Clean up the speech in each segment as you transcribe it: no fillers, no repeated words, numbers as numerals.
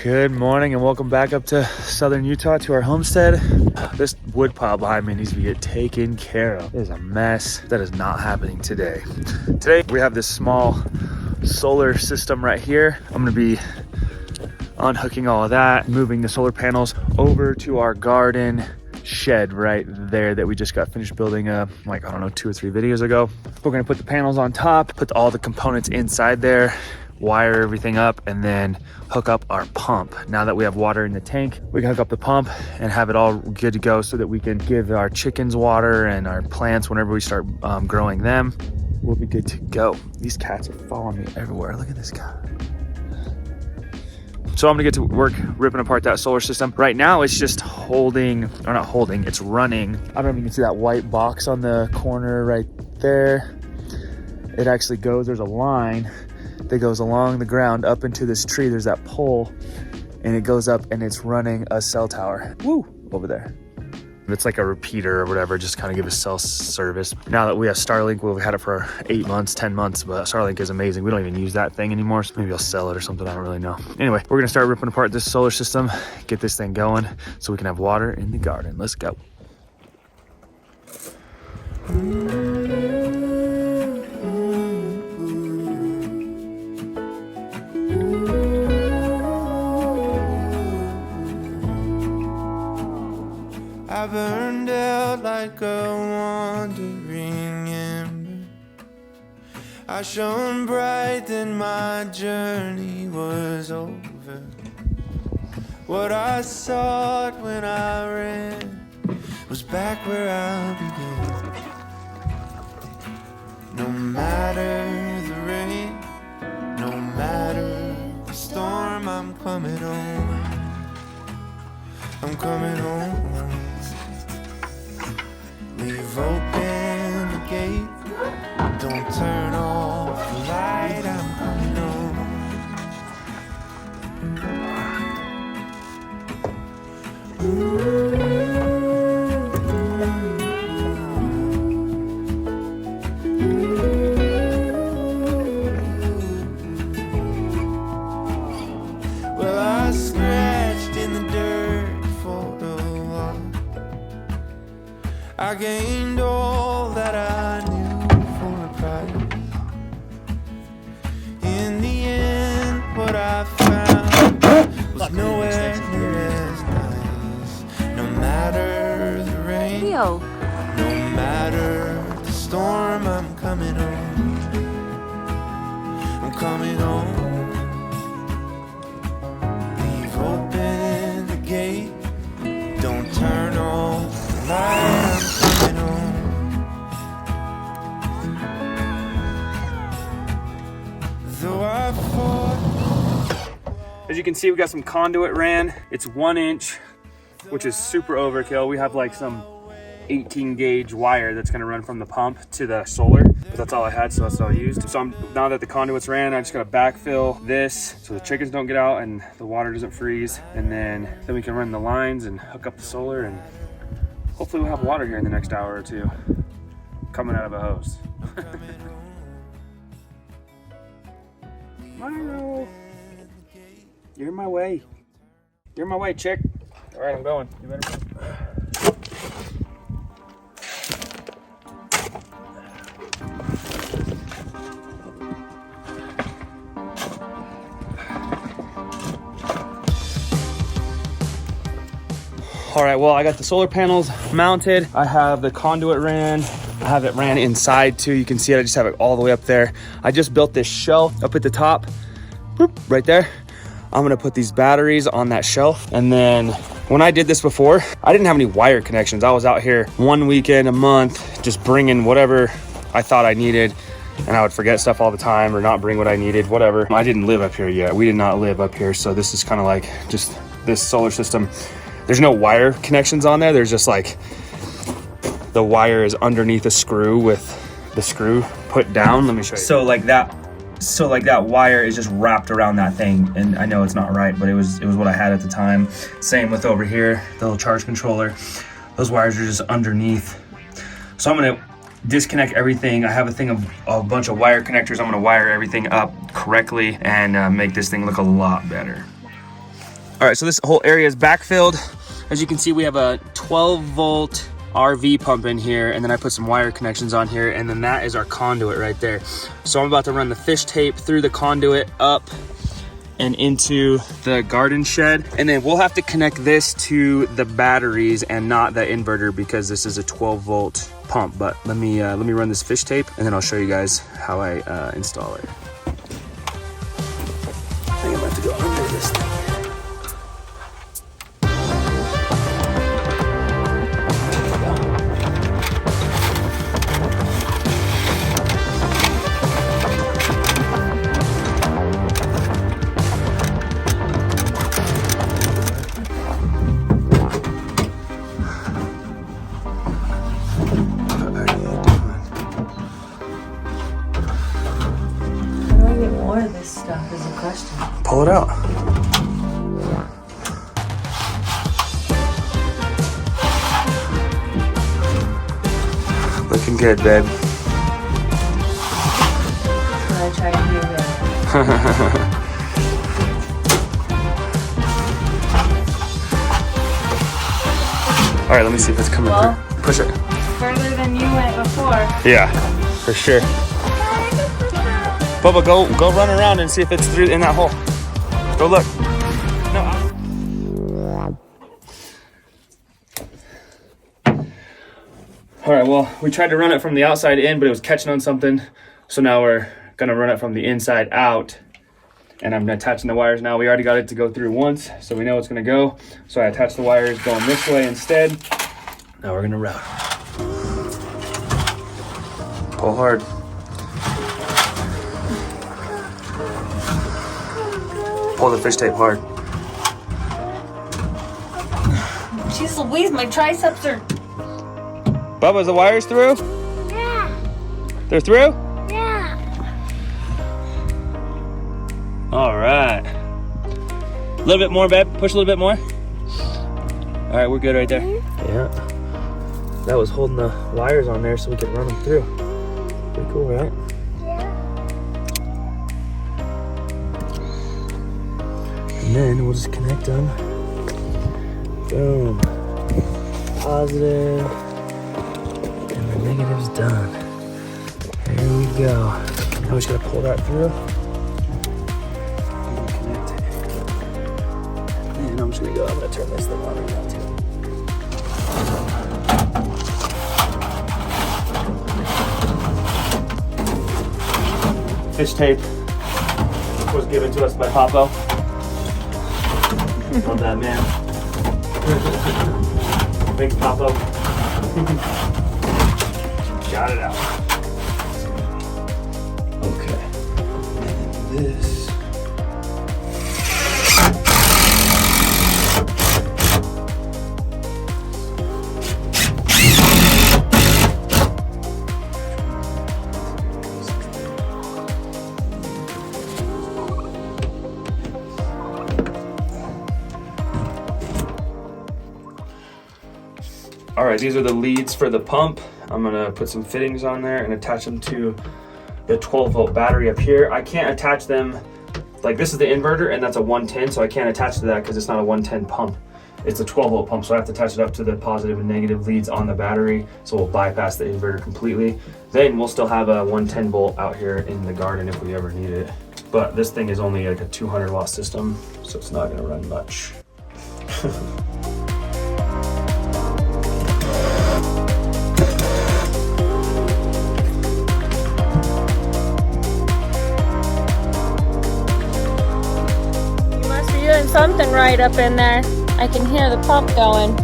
Good morning and welcome back up to southern Utah to our homestead. This wood pile behind me needs to get taken care of. It is a mess. That is not happening today. Today we have this small solar system right here. I'm gonna be unhooking all of that, moving the solar panels over to our garden shed right there that we just got finished building like, I don't know, 2 or 3 videos ago. We're gonna put the panels on top, put all the components inside there, wire everything up, and then hook up our pump. Now that we have water in the tank, we can hook up the pump and have it all good to go so that we can give our chickens water and our plants whenever we start growing them. We'll be good to go. These cats are following me everywhere. Look at this guy. So I'm gonna get to work ripping apart that solar system. Right now it's just holding, or not holding, it's running. I don't know if you can see that white box on the corner right there. It actually goes, there's a line that goes along the ground up into this tree. There's that pole and it goes up and it's running a cell tower. Woo, over there. It's like a repeater or whatever, just kind of give us cell service. Now that we have Starlink, we've had it for 8 months, 10 months, but Starlink is amazing. We don't even use that thing anymore, so maybe I'll sell it or something, I don't really know. Anyway, we're gonna start ripping apart this solar system, get this thing going so we can have water in the garden. Let's go. I burned out like a wandering ember. I shone bright, then my journey was over. What I sought when I ran was back where I began. No matter the rain, no matter the storm, I'm coming home. I'm coming home. Leave open the gate, don't turn off the light, I'm coming home. Well, I scratched in the dirt for a while. I gained all that I knew for a price. In the end, what I found was nowhere near as nice. No matter the rain, no matter the storm, I'm coming home. I'm coming home. Leave open the gate, don't turn off the light. As you can see, we got some conduit ran. It's 1 inch, which is super overkill. We have like some 18 gauge wire that's gonna run from the pump to the solar, but that's all I had, so that's all I used. So now that the conduits ran, I just gotta backfill this so the chickens don't get out and the water doesn't freeze. And then we can run the lines and hook up the solar, and hopefully we'll have water here in the next hour or 2 coming out of a hose. Milo, you're in my way. You're in my way, chick. All right, I'm going. You better. All right, well, I got the solar panels mounted. I have the conduit ran. I have it ran inside too. You can see it, I just have it all the way up there. I just built this shelf up at the top, boop, right there. I'm gonna put these batteries on that shelf. And then when I did this before, I didn't have any wire connections. I was out here 1 weekend a month, just bringing whatever I thought I needed. And I would forget stuff all the time or not bring what I needed, whatever. I didn't live up here yet. We did not live up here. So this is kind of like just this solar system. There's no wire connections on there. There's just like, the wire is underneath a screw with the screw put down. Let me show you. So like that wire is just wrapped around that thing. And I know it's not right, but it was what I had at the time. Same with over here, the little charge controller. Those wires are just underneath. So I'm gonna disconnect everything. I have a bunch of wire connectors. I'm gonna wire everything up correctly and make this thing look a lot better. All right, so this whole area is backfilled. As you can see, we have a 12-volt RV pump in here, and then I put some wire connections on here, and then that is our conduit right there. So I'm about to run the fish tape through the conduit up and into the garden shed, and then we'll have to connect this to the batteries and not the inverter because this is a 12-volt pump. But let me run this fish tape, and then I'll show you guys how I install it. I think I'm about to go under this thing. Pull it out. Looking good, babe. I try to do that. All right, let me see if it's coming through. Push it. Further than you went before. Yeah, for sure. Bubba, go run around and see if it's through in that hole. Go look. No. All right, well, we tried to run it from the outside in, but it was catching on something. So now we're gonna run it from the inside out. And I'm attaching the wires now. We already got it to go through once, so we know it's gonna go. So I attached the wires going this way instead. Now we're gonna route. Pull hard. Pull the fish tape hard. Jeez Louise, my triceps are... Bubba, is the wires through? Yeah. They're through? Yeah. All right. A little bit more, babe. Push a little bit more. All right, we're good right there. Yeah. That was holding the wires on there so we could run them through. Pretty cool, right? And then we'll just connect them. Boom. Positive. And the negative's done. There we go. Now we just gotta pull that through. And connect it. And I'm just gonna turn this thing on right now too. Fish tape was given to us by Papo. Love that, man. Thanks, Papo. Got it out. Okay. And this. All right, these are the leads for the pump. I'm gonna put some fittings on there and attach them to the 12-volt battery up here. I can't attach them, like this is the inverter and that's a 110, so I can't attach to that because it's not a 110 pump. It's a 12-volt pump, so I have to attach it up to the positive and negative leads on the battery, so we'll bypass the inverter completely. Then we'll still have a 110 volt out here in the garden if we ever need it. But this thing is only like a 200 watt system, so it's not gonna run much. Doing something right up in there. I can hear the pump going.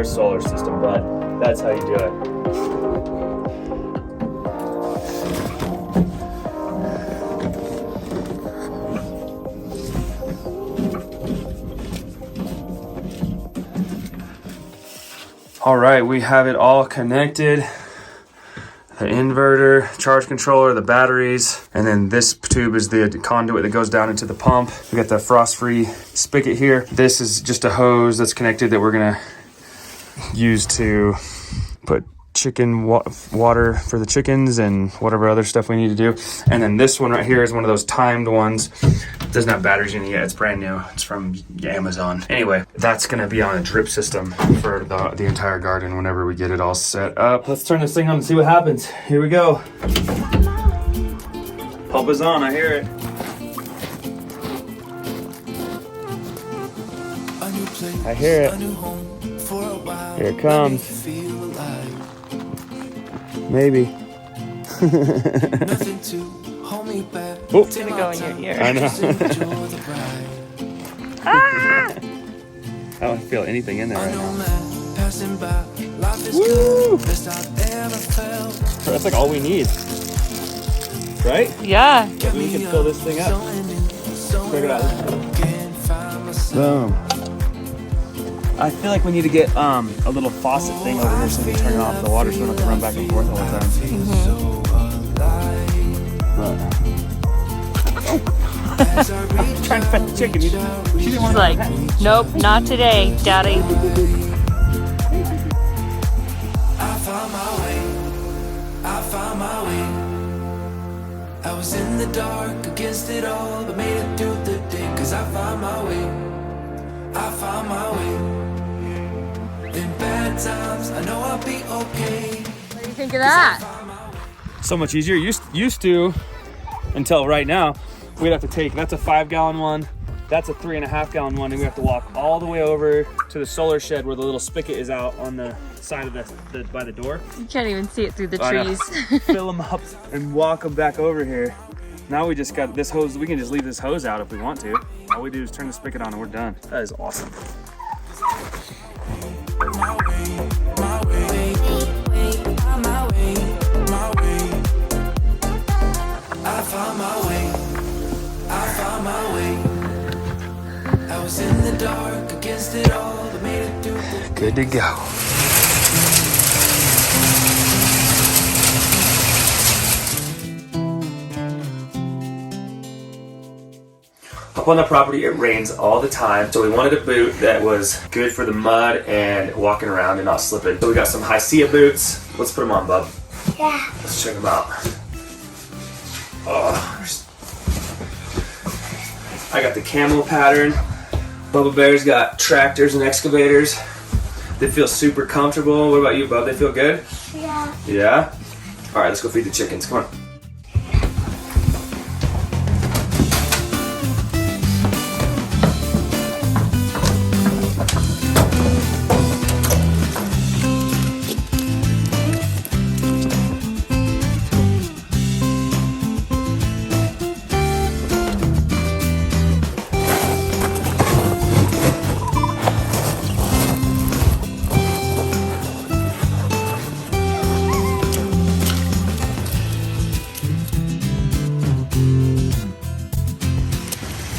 their solar system, but that's how you do it. All right, we have it all connected. The inverter, charge controller, the batteries, and then this tube is the conduit that goes down into the pump. We got the frost-free spigot here. This is just a hose that's connected that we're gonna use to put chicken water for the chickens and whatever other stuff we need to do. And then this one right here is one of those timed ones. It doesn't have batteries in it yet. It's brand new. It's from Amazon. Anyway, that's gonna be on a drip system for the entire garden whenever we get it all set up. Let's turn this thing on and see what happens. Here we go. Pump is on, I hear it. I hear it. Here it comes. Maybe. It's gonna go in your ear. I know. I don't feel anything in there right now. Woo! That's like all we need. Right? Yeah. We can fill this thing up. Check it out. Boom. I feel like we need to get a little faucet thing over here so we can turn it off the water so we don't have to run back and forth all the time. I'm trying to pet the chicken. She didn't want It's like, nope, not today, Daddy. I found my way. I was in the dark against it all, but made it through the day. Cause I found my way. I found my way. In bad times, I know I'll be okay. What do you think of that? so much easier. Used to, until right now, we'd have to take, that's a 5-gallon one, that's a 3.5-gallon one, and we have to walk all the way over to the solar shed where the little spigot is out on the side of the by the door. You can't even see it through the trees. Fill them up and walk them back over here. Now we just got this hose. We can just leave this hose out if we want to. All we do is turn the spigot on and we're done. That is awesome. I found my way. I was in the dark against it all, but made it through the Good to go. Up on the property, it rains all the time, so we wanted a boot that was good for the mud and walking around and not slipping. So we got some Hycea boots. Let's put them on, bub. Yeah. Let's check them out. Oh, I got the camel pattern. Bubba Bear's got tractors and excavators. They feel super comfortable. What about you, bub? They feel good? Yeah. Yeah? All right, let's go feed the chickens. Come on.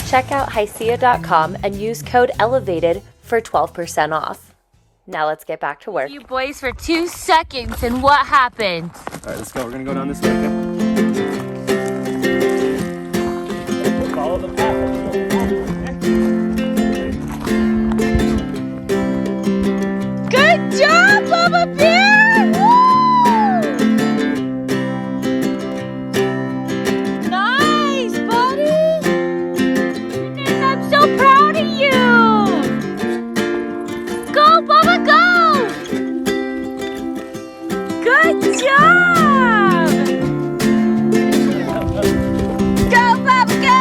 Check out Hycea.com and use code ELEVATED for 12% off. Now let's get back to work. You boys for 2 seconds, and what happened? All right, let's go. We're gonna go down this way. Okay? Follow the path. Good job, Bubba Bear! Woo! Nice, buddy! I'm so proud of you! Go, Bubba, go! Good job! Go, Bubba, go!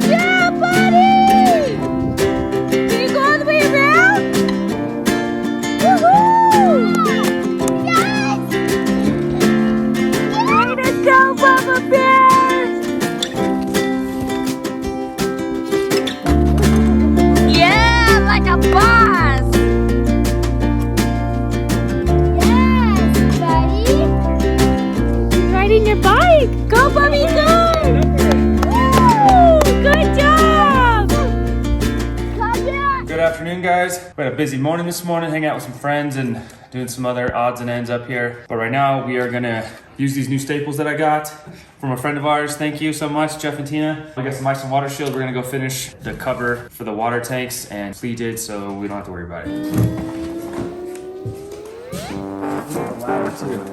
Yeah, buddy! Can you go all the way around? Woohoo! Yes! Way to go, Bubba Bear! Yeah, like a boss! guys. We had a busy morning this morning, hanging out with some friends and doing some other odds and ends up here. But right now we are gonna use these new staples that I got from a friend of ours. Thank you so much, Jeff and Tina. We got some ice and water shield. We're gonna go finish the cover for the water tanks and complete it so we don't have to worry about it. Ladder too.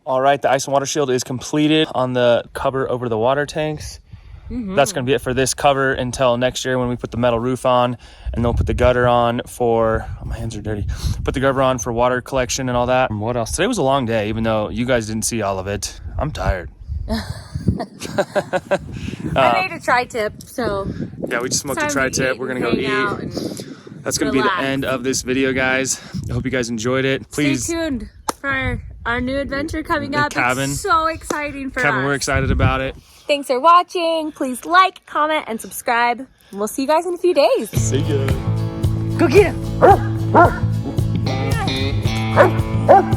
All right, the ice and water shield is completed on the cover over the water tanks. That's going to be it for this cover until next year when we put the metal roof on, and then we'll put the gutter on for, oh, my hands are dirty, put the gutter on for water collection and all that. And what else? Today was a long day, even though you guys didn't see all of it. I'm tired. I made a tri-tip, so yeah, we just smoked a tri-tip. We're going to go eat. That's going to be the end of this video, guys. I hope you guys enjoyed it. Please stay tuned for our new adventure coming up. cabin. It's so exciting for Kevin, us. we're excited about it. Thanks for watching. Please like, comment, and subscribe. And we'll see you guys in a few days. See ya. Go get him.